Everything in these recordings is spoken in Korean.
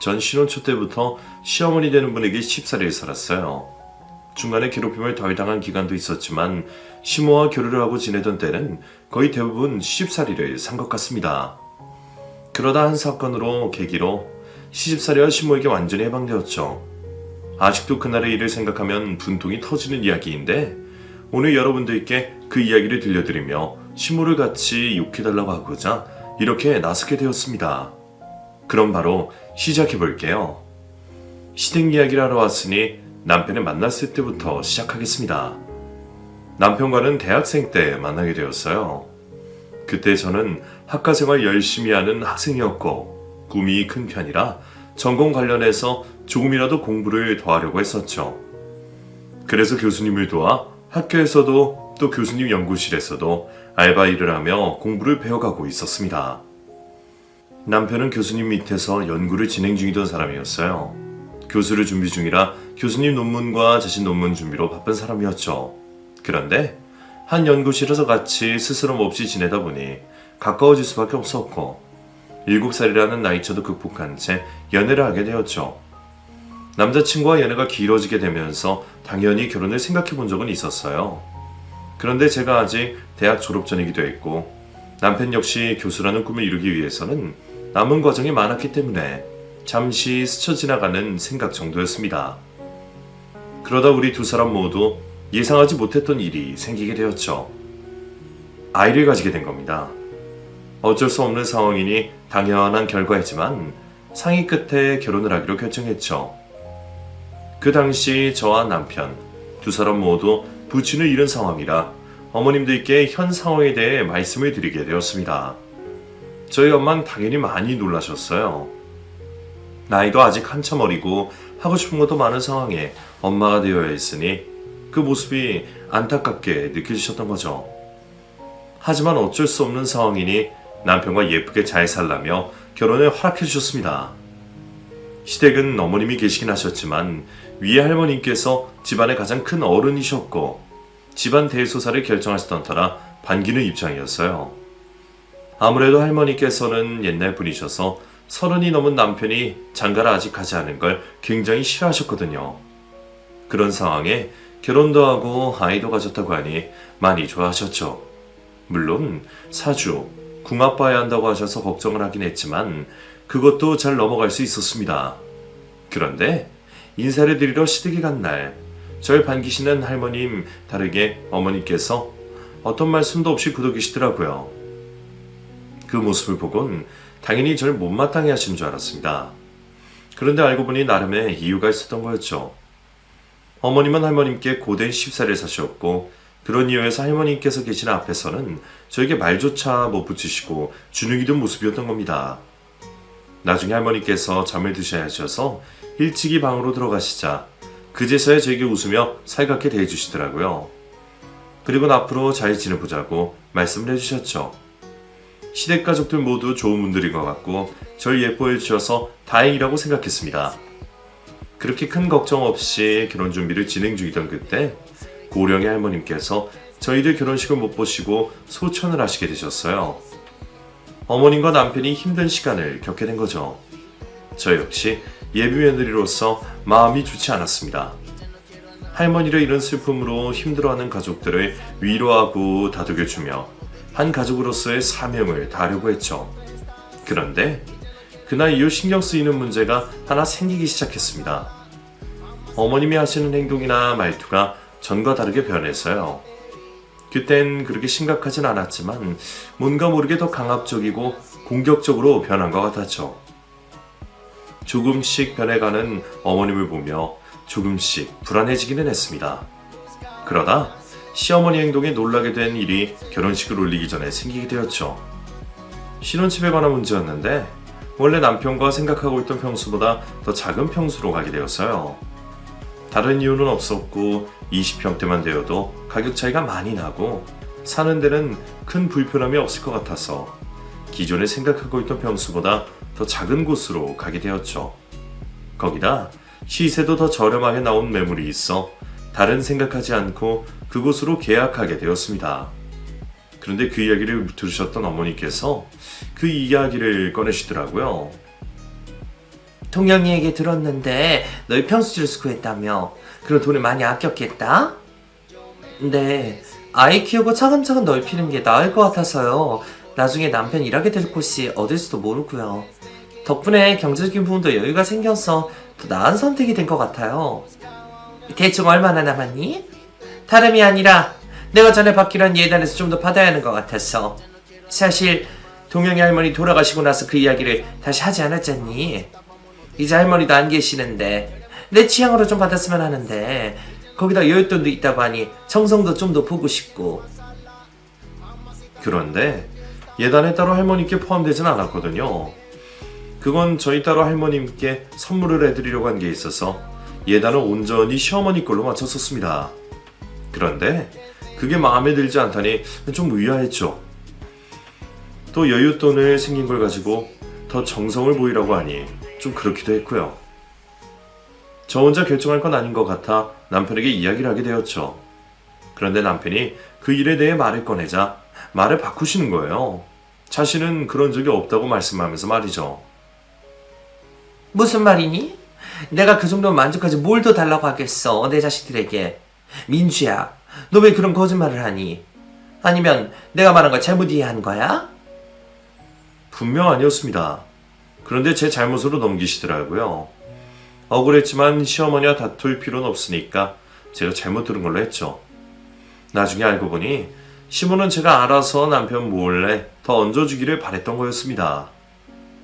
전 신혼 초 때부터 시어머니 되는 분에게 쉽사리를 살았어요. 중간에 괴롭힘을 덜 당한 기간도 있었지만 시모와 교류를 하고 지내던 때는 거의 대부분 시집살이를 산 것 같습니다. 그러다 한 사건으로 계기로 시집살이와 시모에게 완전히 해방되었죠. 아직도 그날의 일을 생각하면 분통이 터지는 이야기인데 오늘 여러분들께 그 이야기를 들려드리며 시모를 같이 욕해달라고 하고자 이렇게 나서게 되었습니다. 그럼 바로 시작해볼게요. 시댁 이야기를 하러 왔으니 남편을 만났을 때부터 시작하겠습니다. 남편과는 대학생 때 만나게 되었어요. 그때 저는 학과생활 열심히 하는 학생이었고 꿈이 큰 편이라 전공 관련해서 조금이라도 공부를 더 하려고 했었죠. 그래서 교수님을 도와 학교에서도 또 교수님 연구실에서도 알바 일을 하며 공부를 배워가고 있었습니다. 남편은 교수님 밑에서 연구를 진행 중이던 사람이었어요. 교수를 준비 중이라 교수님 논문과 자신 논문 준비로 바쁜 사람이었죠. 그런데 한 연구실에서 같이 스스럼 없이 지내다 보니 가까워질 수밖에 없었고 7살이라는 나이차도 극복한 채 연애를 하게 되었죠. 남자친구와 연애가 길어지게 되면서 당연히 결혼을 생각해 본 적은 있었어요. 그런데 제가 아직 대학 졸업 전이기도 했고 남편 역시 교수라는 꿈을 이루기 위해서는 남은 과정이 많았기 때문에 잠시 스쳐 지나가는 생각 정도였습니다. 그러다 우리 두 사람 모두 예상하지 못했던 일이 생기게 되었죠. 아이를 가지게 된 겁니다. 어쩔 수 없는 상황이니 당연한 결과이지만 상의 끝에 결혼을 하기로 결정했죠. 그 당시 저와 남편 두 사람 모두 부친을 잃은 상황이라 어머님들께 현 상황에 대해 말씀을 드리게 되었습니다. 저희 엄마는 당연히 많이 놀라셨어요. 나이도 아직 한참 어리고 하고 싶은 것도 많은 상황에 엄마가 되어야 했으니 그 모습이 안타깝게 느껴지셨던 거죠. 하지만 어쩔 수 없는 상황이니 남편과 예쁘게 잘 살라며 결혼을 허락해 주셨습니다. 시댁은 어머님이 계시긴 하셨지만 위에 할머님께서 집안의 가장 큰 어른이셨고 집안 대소사를 결정하시던 터라 반기는 입장이었어요. 아무래도 할머니께서는 옛날 분이셔서 30이 넘은 남편이 장가를 아직 가지 않은 걸 굉장히 싫어하셨거든요. 그런 상황에 결혼도 하고 아이도 가졌다고 하니 많이 좋아하셨죠. 물론 사주, 궁합 봐야 한다고 하셔서 걱정을 하긴 했지만 그것도 잘 넘어갈 수 있었습니다. 그런데 인사를 드리러 시댁에 간 날 절 반기시는 할머님 다르게 어머니께서 어떤 말씀도 없이 굳어 계시더라고요. 그 모습을 보곤 당연히 절 못마땅해 하시는 줄 알았습니다. 그런데 알고 보니 나름의 이유가 있었던 거였죠. 어머님은 할머님께 고된 쉽사리를 사셨고 그런 이유에서 할머님께서 계시는 앞에서는 저에게 말조차 못 붙이시고 주눅이 든 모습이었던 겁니다. 나중에 할머니께서 잠을 드셔야 하셔서 일찍이 방으로 들어가시자 그제서야 저에게 웃으며 살갑게 대해주시더라고요. 그리고 앞으로 잘 지내보자고 말씀을 해주셨죠. 시댁 가족들 모두 좋은 분들인 것 같고 절 예뻐해 주셔서 다행이라고 생각했습니다. 그렇게 큰 걱정 없이 결혼 준비를 진행 중이던 그때 고령의 할머님께서 저희들 결혼식을 못 보시고 소천을 하시게 되셨어요. 어머님과 남편이 힘든 시간을 겪게 된 거죠. 저 역시 예비 며느리로서 마음이 좋지 않았습니다. 할머니를 잃은 슬픔으로 힘들어하는 가족들을 위로하고 다독여주며 한 가족으로서의 사명을 다하려고 했죠. 그런데 그날 이후 신경 쓰이는 문제가 하나 생기기 시작했습니다. 어머님이 하시는 행동이나 말투가 전과 다르게 변해서요. 그땐 그렇게 심각하진 않았지만 뭔가 모르게 더 강압적이고 공격적으로 변한 것 같았죠. 조금씩 변해가는 어머님을 보며 조금씩 불안해지기는 했습니다. 그러다 시어머니 행동에 놀라게 된 일이 결혼식을 올리기 전에 생기게 되었죠. 신혼집에 관한 문제였는데 원래 남편과 생각하고 있던 평수보다 더 작은 평수로 가게 되었어요. 다른 이유는 없었고 20평대만 되어도 가격 차이가 많이 나고 사는 데는 큰 불편함이 없을 것 같아서 기존에 생각하고 있던 평수보다 더 작은 곳으로 가게 되었죠. 거기다 시세도 더 저렴하게 나온 매물이 있어 다른 생각하지 않고 그곳으로 계약하게 되었습니다. 그런데 그 이야기를 들으셨던 어머니께서 그 이야기를 꺼내시더라고요. 동영이에게 들었는데 너희 평수지를 수거했다며. 그럼 돈을 많이 아꼈겠다? 네, 아이 키우고 차근차근 넓히는 게 나을 것 같아서요. 나중에 남편 일하게 될 곳이 어딜지도 모르고요. 덕분에 경제적인 부분도 여유가 생겨서 더 나은 선택이 된 것 같아요. 대충 얼마나 남았니? 다름이 아니라 내가 전에 받기로 한 예단에서 좀 더 받아야 하는 것 같았어. 사실 동영이 할머니 돌아가시고 나서 그 이야기를 다시 하지 않았잖니. 이제 할머니도 안 계시는데 내 취향으로 좀 받았으면 하는데, 거기다 여윳돈도 있다고 하니 정성도 좀 더 보고 싶고. 그런데 예단에 따로 할머니께 포함되진 않았거든요. 그건 저희 따로 할머님께 선물을 해드리려고 한 게 있어서 예단은 온전히 시어머니 걸로 맞췄었습니다. 그런데 그게 마음에 들지 않다니 좀 의아했죠. 또 여윳돈을 생긴 걸 가지고 더 정성을 보이라고 하니 좀 그렇기도 했고요. 저 혼자 결정할 건 아닌 것 같아 남편에게 이야기를 하게 되었죠. 그런데 남편이 그 일에 대해 말을 꺼내자 말을 바꾸시는 거예요. 자신은 그런 적이 없다고 말씀하면서 말이죠. 무슨 말이니? 내가 그 정도면 만족하지 뭘 더 달라고 하겠어, 내 자식들에게. 민주야, 너 왜 그런 거짓말을 하니? 아니면 내가 말한 걸 잘못 이해한 거야? 분명 아니었습니다. 그런데 제 잘못으로 넘기시더라고요. 억울했지만 시어머니와 다툴 필요는 없으니까 제가 잘못 들은 걸로 했죠. 나중에 알고 보니 시모는 제가 알아서 남편 몰래 더 얹어주기를 바랬던 거였습니다.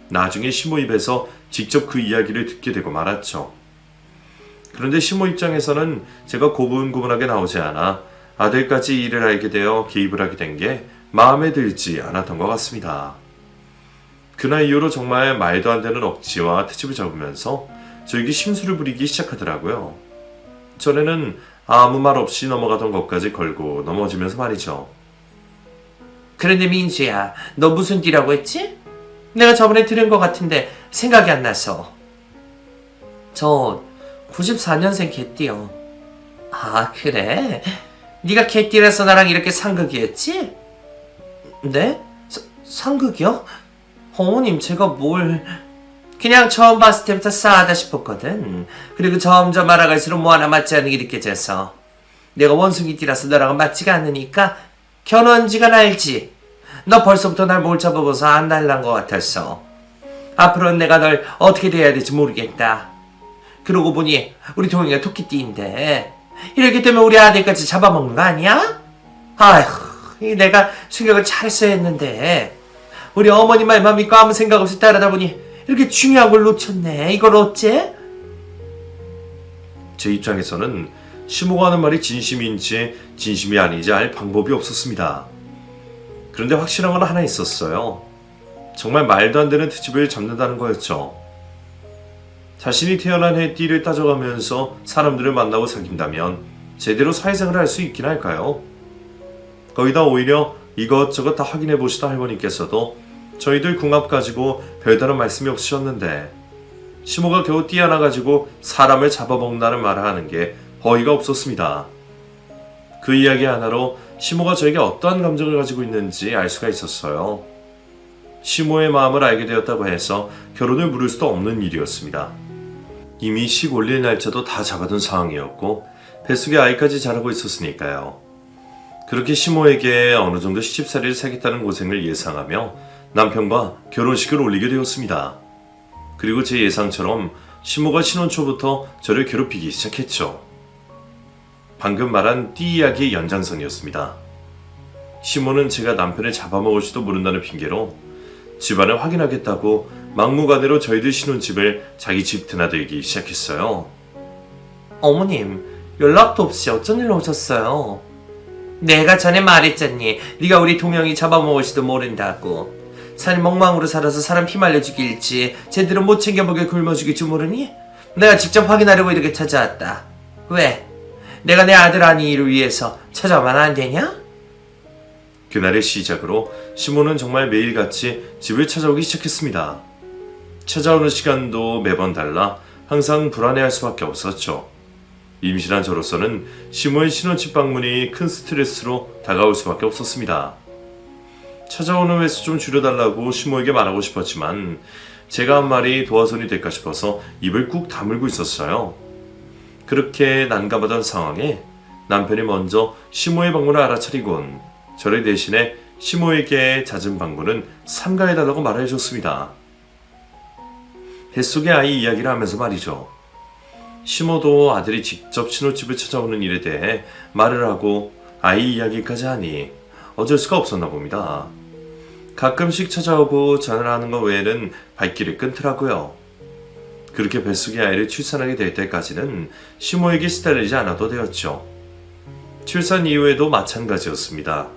나중에 시모 입에서 직접 그 이야기를 듣게 되고 말았죠. 그런데 시모 입장에서는 제가 고분고분하게 나오지 않아 아들까지 일을 알게 되어 개입을 하게 된 게 마음에 들지 않았던 것 같습니다. 그날 이후로 정말 말도 안 되는 억지와 트집을 잡으면서 저에게 심술을 부리기 시작하더라고요. 전에는 아무 말 없이 넘어가던 것까지 걸고 넘어지면서 말이죠. 그런데 민주야, 너 무슨 띠라고 했지? 내가 저번에 들은 것 같은데 생각이 안 나서. 저 94년생 개띠요. 아, 그래? 네가 개띠라서 나랑 이렇게 상극이었지? 네? 상극이요? 어머님, 제가 뭘... 그냥 처음 봤을 때부터 싸하다 싶었거든. 그리고 점점 알아갈수록 뭐 하나 맞지 않는 게 느껴져서. 내가 원숭이띠라서 너랑은 맞지가 않으니까 견원지가 알지. 너 벌써부터 날 못 잡아봐서 안 날란 것 같았어. 앞으로는 내가 널 어떻게 대해야 될지 모르겠다. 그러고 보니 우리 동영이가 토끼띠인데 이렇게 되면 우리 아들까지 잡아먹는 거 아니야? 아휴, 내가 충격을 잘했어야 했는데 우리 어머니 말만 믿고 아무 생각 없이 따르다 보니 이렇게 중요한 걸 놓쳤네. 이걸 어째? 제 입장에서는 시모가 하는 말이 진심인지 진심이 아닌지 알 방법이 없었습니다. 그런데 확실한 건 하나 있었어요. 정말 말도 안 되는 트집을 잡는다는 거였죠. 자신이 태어난 해 띠를 따져가면서 사람들을 만나고 사귄다면 제대로 사회생활을 할 수 있긴 할까요? 거기다 오히려 이것저것 다 확인해 보시던 할머니께서도 저희들 궁합 가지고 별다른 말씀이 없으셨는데 시모가 겨우 띠 하나 가지고 사람을 잡아먹는다는 말을 하는 게 어이가 없었습니다. 그 이야기 하나로 시모가 저에게 어떠한 감정을 가지고 있는지 알 수가 있었어요. 시모의 마음을 알게 되었다고 해서 결혼을 물을 수도 없는 일이었습니다. 이미 식 올릴 날짜도 다 잡아둔 상황이었고 뱃속에 아이까지 자라고 있었으니까요. 그렇게 시모에게 어느 정도 시집살이를 사겠다는 고생을 예상하며 남편과 결혼식을 올리게 되었습니다. 그리고 제 예상처럼 시모가 신혼 초부터 저를 괴롭히기 시작했죠. 방금 말한 띠 이야기의 연장선이었습니다. 시모는 제가 남편을 잡아먹을지도 모른다는 핑계로 집안을 확인하겠다고 막무가내로 저희들 신혼집을 자기 집 드나들기 시작했어요. 어머님, 연락도 없이 어쩐 일로 오셨어요? 내가 전에 말했잖니. 네가 우리 동영이 잡아먹을지도 모른다고. 산이 멍망으로 살아서 사람 피말려 죽일지 제대로 못 챙겨 먹여 굶어 죽일지 모르니? 내가 직접 확인하려고 이렇게 찾아왔다. 왜? 내가 내 아들 아니를 위해서 찾아오면 안 되냐? 그날의 시작으로 시모는 정말 매일같이 집을 찾아오기 시작했습니다. 찾아오는 시간도 매번 달라 항상 불안해할 수밖에 없었죠. 임신한 저로서는 시모의 신혼집 방문이 큰 스트레스로 다가올 수밖에 없었습니다. 찾아오는 횟수 좀 줄여달라고 시모에게 말하고 싶었지만 제가 한 말이 도화선이 될까 싶어서 입을 꾹 다물고 있었어요. 그렇게 난감하던 상황에 남편이 먼저 시모의 방문을 알아차리곤 저를 대신해 시모에게 잦은 방문은 삼가해달라고 말해줬습니다. 뱃속의 아이 이야기를 하면서 말이죠. 시모도 아들이 직접 신혼집을 찾아오는 일에 대해 말을 하고 아이 이야기까지 하니 어쩔 수가 없었나 봅니다. 가끔씩 찾아오고 전화하는 것 외에는 발길을 끊더라고요. 그렇게 뱃속의 아이를 출산하게 될 때까지는 시모에게 시달리지 않아도 되었죠. 출산 이후에도 마찬가지였습니다.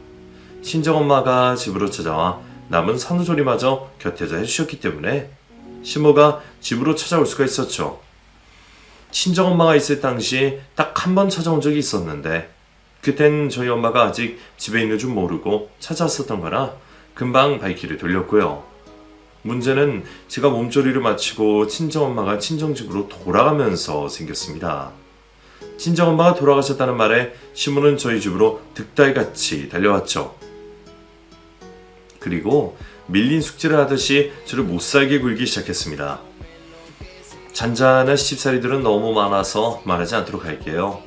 친정엄마가 집으로 찾아와 남은 산후조리마저 곁에서 해주셨기 때문에 시모가 집으로 찾아올 수가 있었죠. 친정엄마가 있을 당시 딱 한 번 찾아온 적이 있었는데 그땐 저희 엄마가 아직 집에 있는 줄 모르고 찾아왔었던 거라 금방 발길을 돌렸고요. 문제는 제가 몸조리를 마치고 친정엄마가 친정집으로 돌아가면서 생겼습니다. 친정엄마가 돌아가셨다는 말에 시모는 저희 집으로 득달같이 달려왔죠. 그리고 밀린 숙제를 하듯이 저를 못살게 굴기 시작했습니다. 잔잔한 시집살이들은 너무 많아서 말하지 않도록 할게요.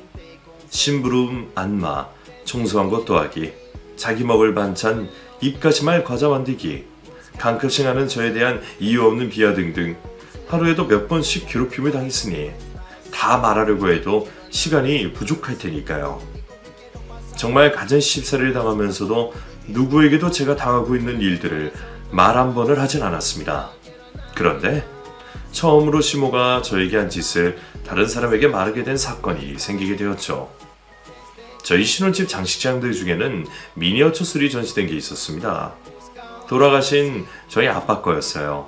심부름, 안마, 청소한 것 더하기, 자기 먹을 반찬, 입까지 말 과자 만들기, 강급싱하는 저에 대한 이유 없는 비하 등등 하루에도 몇 번씩 괴롭힘을 당했으니 다 말하려고 해도 시간이 부족할 테니까요. 정말 가진 시집살이를 당하면서도 누구에게도 제가 당하고 있는 일들을 말 한 번을 하진 않았습니다. 그런데 처음으로 시모가 저에게 한 짓을 다른 사람에게 말하게 된 사건이 생기게 되었죠. 저희 신혼집 장식장들 중에는 미니어처 술이 전시된 게 있었습니다. 돌아가신 저희 아빠 거였어요.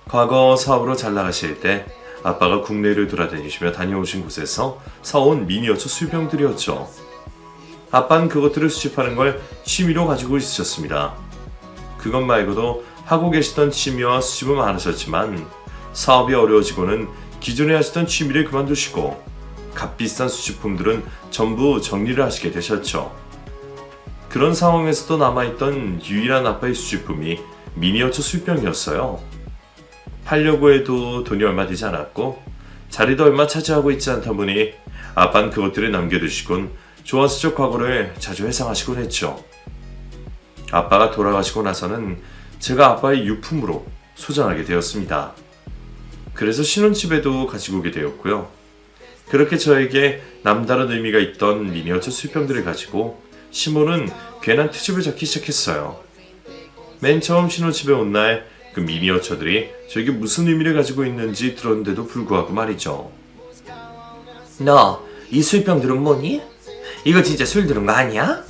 과거 사업으로 잘 나가실 때 아빠가 국내를 돌아다니시며 다녀오신 곳에서 사온 미니어처 술병들이었죠. 아빠는 그것들을 수집하는 걸 취미로 가지고 있으셨습니다. 그것 말고도 하고 계시던 취미와 수집은 많으셨지만 사업이 어려워지고는 기존에 하시던 취미를 그만두시고 값비싼 수집품들은 전부 정리를 하시게 되셨죠. 그런 상황에서도 남아있던 유일한 아빠의 수집품이 미니어처 술병이었어요. 팔려고 해도 돈이 얼마 되지 않았고 자리도 얼마 차지하고 있지 않다 보니 아빠는 그것들을 남겨두시곤 조화수적 과거를 자주 회상하시곤 했죠. 아빠가 돌아가시고 나서는 제가 아빠의 유품으로 소장하게 되었습니다. 그래서 신혼집에도 가지고 오게 되었고요. 그렇게 저에게 남다른 의미가 있던 미니어처 술병들을 가지고 시모는 괜한 트집을 잡기 시작했어요. 맨 처음 신혼집에 온 날 그 미니어처들이 저에게 무슨 의미를 가지고 있는지 들었는데도 불구하고 말이죠. 너 이 술병들은 뭐니? 이거 진짜 술 들은 거 아니야?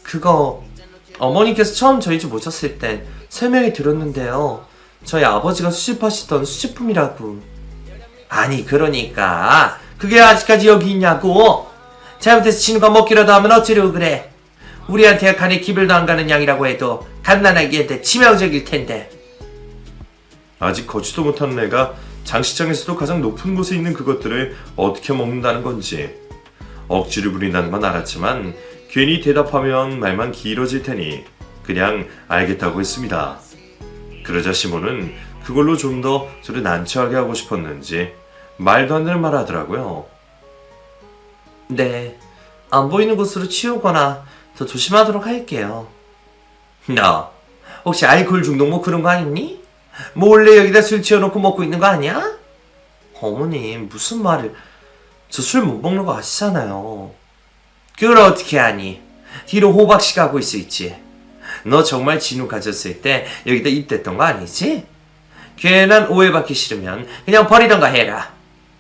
그거 어머니께서 처음 저희 집 오셨을 때 설명이 들었는데요. 저희 아버지가 수집하시던 수집품이라고. 아니 그러니까 그게 아직까지 여기 있냐고. 잘못해서 진우가 먹기라도 하면 어쩌려고 그래. 우리한테 간에 기별도 안 가는 양이라고 해도 갓난아기한테 치명적일 텐데. 아직 걷지도 못한 내가 장식장에서도 가장 높은 곳에 있는 그것들을 어떻게 먹는다는 건지 억지를 부린다는 건 알았지만 괜히 대답하면 말만 길어질 테니 그냥 알겠다고 했습니다. 그러자 시모는 그걸로 좀 더 저를 난처하게 하고 싶었는지 말도 안 되는 말을 하더라고요. 네, 안 보이는 곳으로 치우거나 더 조심하도록 할게요. 너 혹시 알코올 중독 뭐 그런 거 아니니? 몰래 여기다 술 치워놓고 먹고 있는 거 아니야? 어머님 무슨 말을. 저 술 못 먹는 거 아시잖아요. 그걸 어떻게 아니? 뒤로 호박씨 가고 있을지. 너 정말 진우 가졌을 때 여기다 입댔던 거 아니지? 괜한 오해받기 싫으면 그냥 버리던가 해라.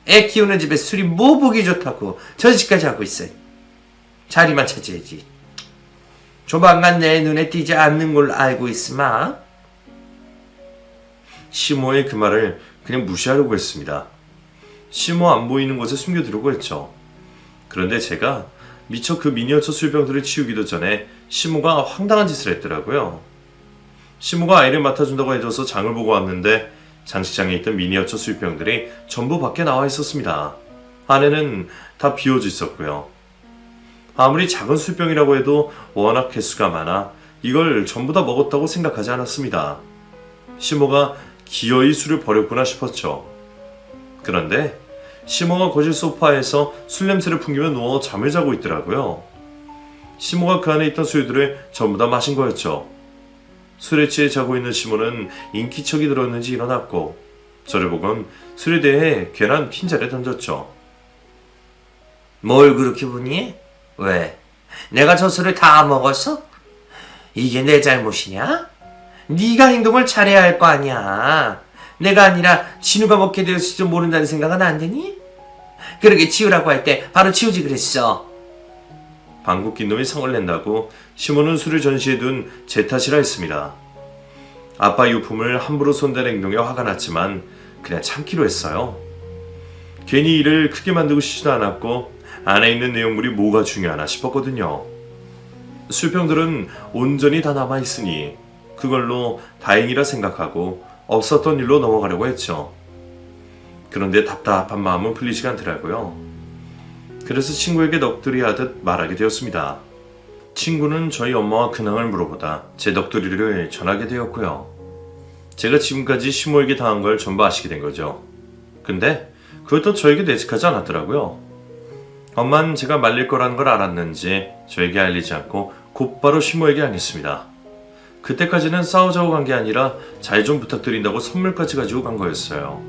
애 키우는 집에 술이 뭐 보기 좋다고 전시까지 하고 있어. 자리만 차지해야지. 조만간 내 눈에 띄지 않는 걸 알고 있으마. 시모의 그 말을 그냥 무시하려고 했습니다. 시모 안 보이는 곳에 숨겨두려고 했죠. 그런데 제가 미처 그 미니어처 술병들을 치우기도 전에 시모가 황당한 짓을 했더라고요. 시모가 아이를 맡아준다고 해줘서 장을 보고 왔는데 장식장에 있던 미니어처 술병들이 전부 밖에 나와 있었습니다. 안에는 다 비워져 있었고요. 아무리 작은 술병이라고 해도 워낙 개수가 많아 이걸 전부 다 먹었다고 생각하지 않았습니다. 시모가 기어이 술을 버렸구나 싶었죠. 그런데 시모가 거실 소파에서 술 냄새를 풍기며 누워 잠을 자고 있더라고요. 시모가 그 안에 있던 술들을 전부 다 마신 거였죠. 술에 취해 자고 있는 시모는 인기척이 들었는지 일어났고 저를 보곤 술에 대해 괜한 핀잔을 던졌죠. 뭘 그렇게 보니? 왜? 내가 저 술을 다 먹었어? 이게 내 잘못이냐? 네가 행동을 잘해야 할 거 아니야. 내가 아니라 진우가 먹게 되었을지 모른다는 생각은 안 되니? 그러게 치우라고 할 때 바로 치우지 그랬어. 방귀 낀 놈이 성을 낸다고 시모는 술을 전시해둔 제 탓이라 했습니다. 아빠 유품을 함부로 손댄 행동에 화가 났지만 그냥 참기로 했어요. 괜히 일을 크게 만들고 싶지도 않았고 안에 있는 내용물이 뭐가 중요하나 싶었거든요. 술병들은 온전히 다 남아있으니 그걸로 다행이라 생각하고 없었던 일로 넘어가려고 했죠. 그런데 답답한 마음은 풀리지가 않더라고요. 그래서 친구에게 넋두리 하듯 말하게 되었습니다. 친구는 저희 엄마와 근황을 물어보다 제 넋두리를 전하게 되었고요. 제가 지금까지 시모에게 당한 걸 전부 아시게 된 거죠. 근데 그것도 저에게 내색하지 않았더라고요. 엄마는 제가 말릴 거라는 걸 알았는지 저에게 알리지 않고 곧바로 시모에게 알렸습니다. 그때까지는 싸우자고 간 게 아니라 잘 좀 부탁드린다고 선물까지 가지고 간 거였어요.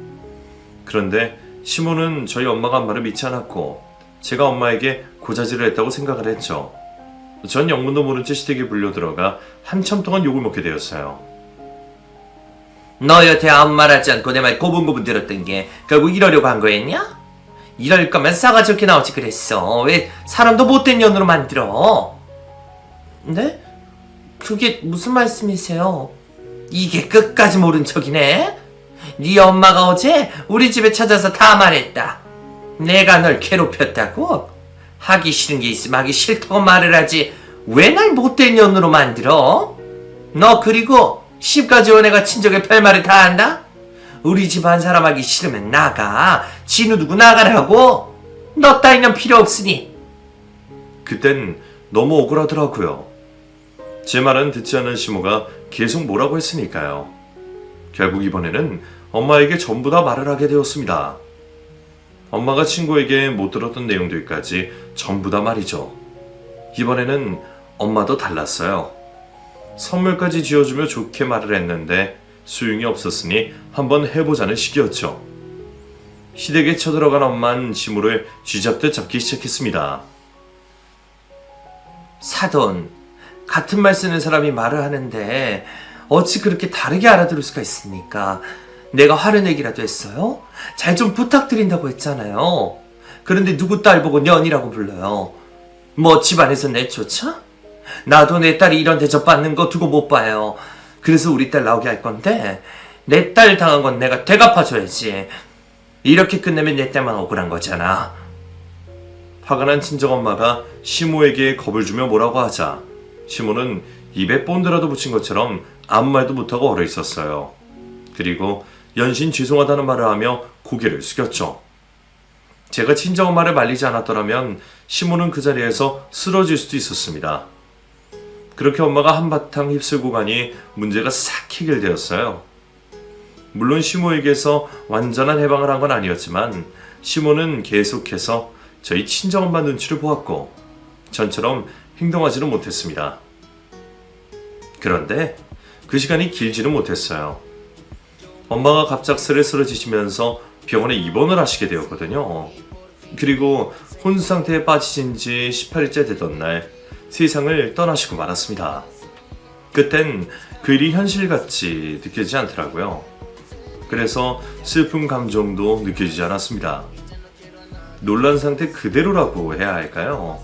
그런데 시모는 저희 엄마가 한 말을 믿지 않았고 제가 엄마에게 고자질을 했다고 생각을 했죠. 전 영문도 모른 채 시댁에 불려들어가 한참 동안 욕을 먹게 되었어요. 너 여태 아무 말 하지 않고 내 말 고분고분 들었던 게 결국 이러려고 한 거였냐? 이럴 거면 싸가지 없게 나오지 그랬어. 왜 사람도 못된 년으로 만들어? 네? 그게 무슨 말씀이세요? 이게 끝까지 모른 척이네? 네 엄마가 어제 우리 집에 찾아서 다 말했다. 내가 널 괴롭혔다고? 하기 싫은 게 있으면 하기 싫다고 말을 하지 왜 날 못된 년으로 만들어? 너 그리고 시집까지 온 애가 친정에 별말을 다 한다? 우리 집 한 사람 하기 싫으면 나가. 진우 두고 나가라고. 너 따위는 필요 없으니. 그땐 너무 억울하더라고요. 제 말은 듣지 않은 시모가 계속 뭐라고 했으니까요. 결국 이번에는 엄마에게 전부 다 말을 하게 되었습니다. 엄마가 친구에게 못 들었던 내용들까지 전부 다 말이죠. 이번에는 엄마도 달랐어요. 선물까지 쥐어주며 좋게 말을 했는데 소용이 없었으니 한번 해보자는 식이었죠. 시댁에 쳐들어간 엄마는 시모를 쥐잡듯 잡기 시작했습니다. 사돈, 같은 말 쓰는 사람이 말을 하는데 어찌 그렇게 다르게 알아들을 수가 있습니까? 내가 화려내기라도 했어요? 잘 좀 부탁드린다고 했잖아요. 그런데 누구 딸 보고 년이라고 불러요. 뭐 집안에서 내쫓아? 나도 내 딸이 이런 대접 받는 거 두고 못 봐요. 그래서 우리 딸 나오게 할 건데 내 딸 당한 건 내가 되갚아줘야지. 이렇게 끝내면 내 딸만 억울한 거잖아. 화가 난 친정엄마가 시모에게 겁을 주며 뭐라고 하자 시모는 입에 본드라도 붙인 것처럼 아무 말도 못하고 얼어 있었어요. 그리고 연신 죄송하다는 말을 하며 고개를 숙였죠. 제가 친정엄마를 말리지 않았더라면 시모는 그 자리에서 쓰러질 수도 있었습니다. 그렇게 엄마가 한바탕 휩쓸고 가니 문제가 싹 해결되었어요. 물론 시모에게서 완전한 해방을 한 건 아니었지만 시모는 계속해서 저희 친정엄마 눈치를 보았고 전처럼 행동하지는 못했습니다. 그런데 그 시간이 길지는 못했어요. 엄마가 갑작스레 쓰러지시면서 병원에 입원을 하시게 되었거든요. 그리고 혼수 상태에 빠지신 지 18일째 되던 날 세상을 떠나시고 말았습니다. 그땐 그 일이 현실같이 느껴지지 않더라고요. 그래서 슬픈 감정도 느껴지지 않았습니다. 놀란 상태 그대로라고 해야 할까요?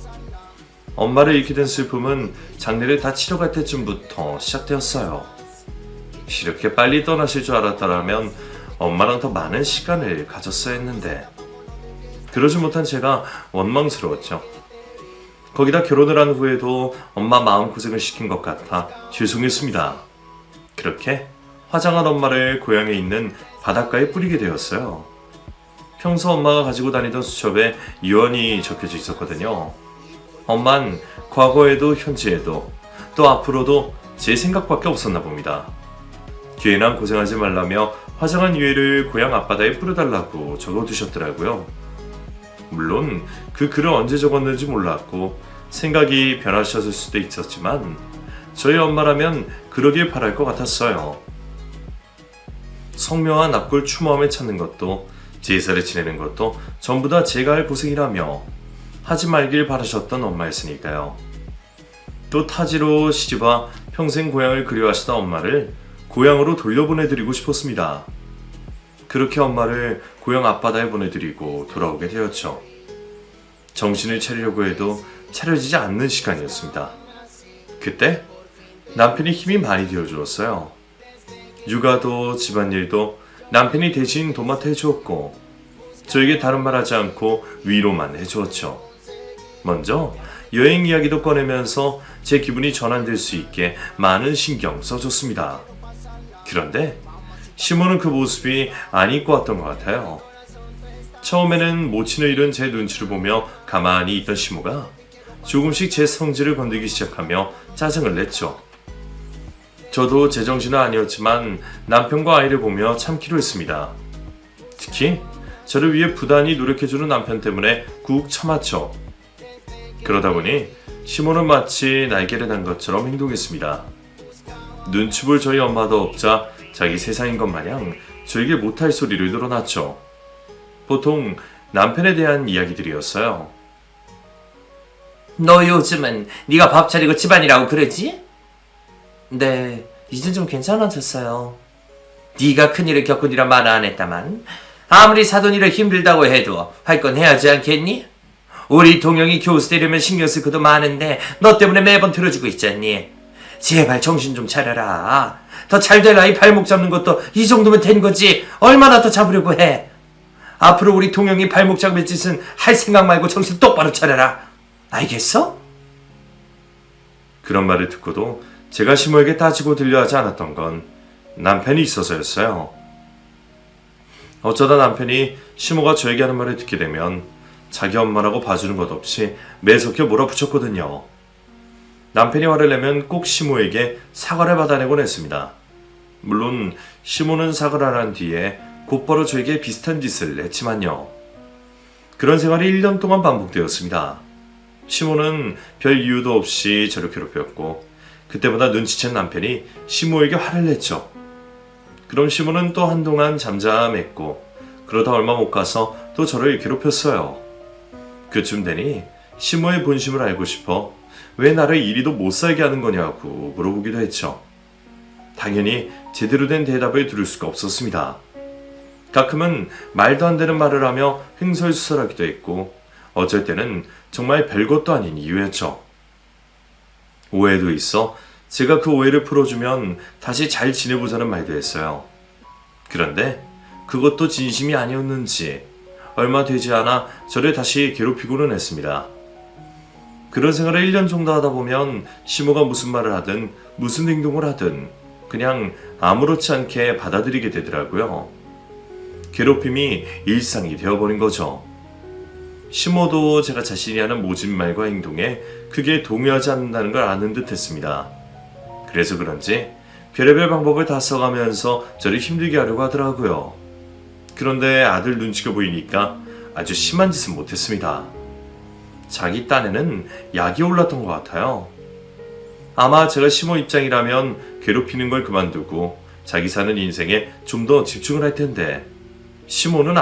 엄마를 잃게 된 슬픔은 장례를 다 치러갈 때쯤부터 시작되었어요. 이렇게 빨리 떠나실 줄 알았더라면 엄마랑 더 많은 시간을 가졌어야 했는데 그러지 못한 제가 원망스러웠죠. 거기다 결혼을 한 후에도 엄마 마음고생을 시킨 것 같아 죄송했습니다. 그렇게 화장한 엄마를 고향에 있는 바닷가에 뿌리게 되었어요. 평소 엄마가 가지고 다니던 수첩에 유언이 적혀져 있었거든요. 엄만 과거에도 현재에도 또 앞으로도 제 생각밖에 없었나 봅니다. 괜한 고생하지 말라며 화장한 유해를 고향 앞바다에 뿌려달라고 적어두셨더라고요. 물론 그 글을 언제 적었는지 몰랐고 생각이 변하셨을 수도 있었지만 저희 엄마라면 그러길 바랄 것 같았어요. 성묘와 납골 추모함에 찾는 것도 제사를 지내는 것도 전부 다 제가 할 고생이라며 하지 말길 바라셨던 엄마였으니까요. 또 타지로 시집와 평생 고향을 그리워하시던 엄마를 고향으로 돌려보내드리고 싶었습니다. 그렇게 엄마를 고향 앞바다에 보내드리고 돌아오게 되었죠. 정신을 차리려고 해도 차려지지 않는 시간이었습니다. 그때 남편이 힘이 많이 되어주었어요. 육아도 집안일도 남편이 대신 도맡아 해주었고 저에게 다른 말 하지 않고 위로만 해주었죠. 먼저 여행 이야기도 꺼내면서 제 기분이 전환될 수 있게 많은 신경 써줬습니다. 그런데 시모는 그 모습이 안 입고 왔던 것 같아요. 처음에는 모친을 잃은 제 눈치를 보며 가만히 있던 시모가 조금씩 제 성질을 건들기 시작하며 짜증을 냈죠. 저도 제정신은 아니었지만 남편과 아이를 보며 참기로 했습니다. 특히 저를 위해 부단히 노력해주는 남편 때문에 꾹 참았죠. 그러다 보니 시모는 마치 날개를 단 것처럼 행동했습니다. 눈치 볼 저희 엄마도 없자 자기 세상인 것 마냥 저에게 못할 소리를 늘어놨죠. 보통 남편에 대한 이야기들이었어요. 너 요즘은 네가 밥 차리고 집안이라고 그러지? 네, 이제 좀 괜찮아졌어요. 네가 큰일을 겪으니라 말 안 했다만 아무리 사돈이라 힘들다고 해도 할 건 해야지 않겠니? 우리 동영이 교수 되려면 신경 쓸 것도 많은데 너 때문에 매번 들어주고 있잖니. 제발 정신 좀 차려라. 더 잘 될 아이 발목 잡는 것도 이 정도면 된 거지. 얼마나 더 잡으려고 해. 앞으로 우리 동영이 발목 잡을 짓은 할 생각 말고 정신 똑바로 차려라. 알겠어? 그런 말을 듣고도 제가 시모에게 따지고 들려하지 않았던 건 남편이 있어서였어요. 어쩌다 남편이 시모가 저에게 하는 말을 듣게 되면 자기 엄마라고 봐주는 것 없이 매섭게 몰아붙였거든요. 남편이 화를 내면 꼭 시모에게 사과를 받아내곤 했습니다. 물론 시모는 사과를 한 뒤에 곧바로 저에게 비슷한 짓을 했지만요. 그런 생활이 1년 동안 반복되었습니다. 시모는 별 이유도 없이 저를 괴롭혔고 그때보다 눈치챈 남편이 시모에게 화를 냈죠. 그럼 시모는 또 한동안 잠잠했고 그러다 얼마 못 가서 또 저를 괴롭혔어요. 그쯤 되니 시모의 본심을 알고 싶어 왜 나를 이리도 못 살게 하는 거냐고 물어보기도 했죠. 당연히 제대로 된 대답을 들을 수가 없었습니다. 가끔은 말도 안 되는 말을 하며 횡설수설하기도 했고 어쩔 때는 정말 별것도 아닌 이유였죠. 오해도 있어 제가 그 오해를 풀어주면 다시 잘 지내보자는 말도 했어요. 그런데 그것도 진심이 아니었는지 얼마 되지 않아 저를 다시 괴롭히고는 했습니다. 그런 생활을 1년 정도 하다 보면 시모가 무슨 말을 하든 무슨 행동을 하든 그냥 아무렇지 않게 받아들이게 되더라고요. 괴롭힘이 일상이 되어버린 거죠. 시모도 제가 자신이 하는 모진 말과 행동에 크게 동요하지 않는다는 걸 아는 듯 했습니다. 그래서 그런지 별의별 방법을 다 써가면서 저를 힘들게 하려고 하더라고요. 그런데 아들 눈치가 보이니까 아주 심한 짓은 못했습니다. 자기 딴에는 약이 올랐던 것 같아요. 아마 제가 시모 입장이라면 괴롭히는 걸 그만두고 자기 사는 인생에 좀 더 집중을 할 텐데 시모는